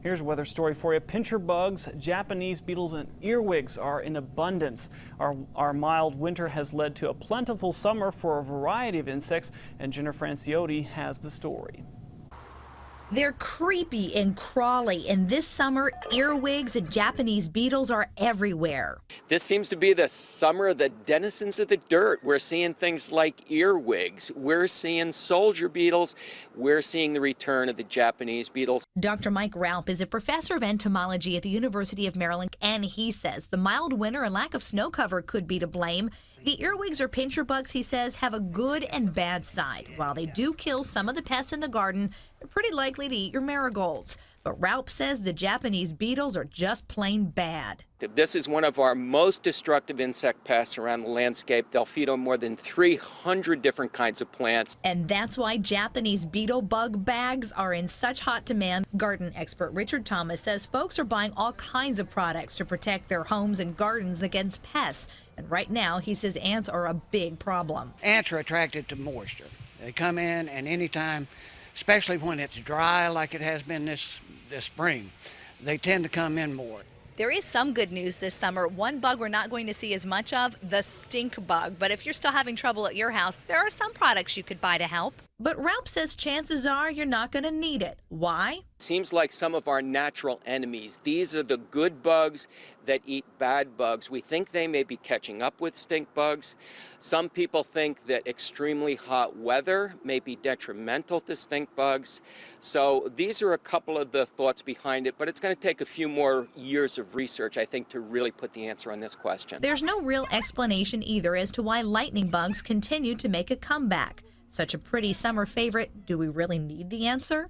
Here's a weather story for you. Pincher bugs, Japanese beetles, and earwigs are in abundance. Our mild winter has led to a plentiful summer for a variety of insects, and Jennifer Franciotti has the story. They're creepy and crawly, and this summer, earwigs and Japanese beetles are everywhere. This seems to be the summer of the denizens of the dirt. We're seeing things like earwigs. We're seeing soldier beetles. We're seeing the return of the Japanese beetles. Dr. Mike Raup is a professor of entomology at the University of Maryland, and he says the mild winter and lack of snow cover could be to blame. The earwigs or pincher bugs, he says, have a good and bad side. While they do kill some of the pests in the garden, they're pretty likely to eat your marigolds. But Raup says the Japanese beetles are just plain bad. This is one of our most destructive insect pests around the landscape. They'll feed on more than 300 different kinds of plants. And that's why Japanese beetle bug bags are in such hot demand. Garden expert Richard Thomas says folks are buying all kinds of products to protect their homes and gardens against pests. And right now, he says ants are a big problem. Ants are attracted to moisture. They come in, and anytime, especially when it's dry like it has been this spring, they tend to come in more. There is some good news this summer. One bug we're not going to see as much of, the stink bug. But if you're still having trouble at your house, there are some products you could buy to help. But Raup says chances are you're not going to need it. Why? Seems like some of our natural enemies. These are the good bugs that eat bad bugs. We think they may be catching up with stink bugs. Some people think that extremely hot weather may be detrimental to stink bugs. So these are a couple of the thoughts behind it, but it's going to take a few more years of research, I think, to really put the answer on this question. There's no real explanation either as to why lightning bugs continue to make a comeback. Such a pretty summer favorite. Do we really need the answer?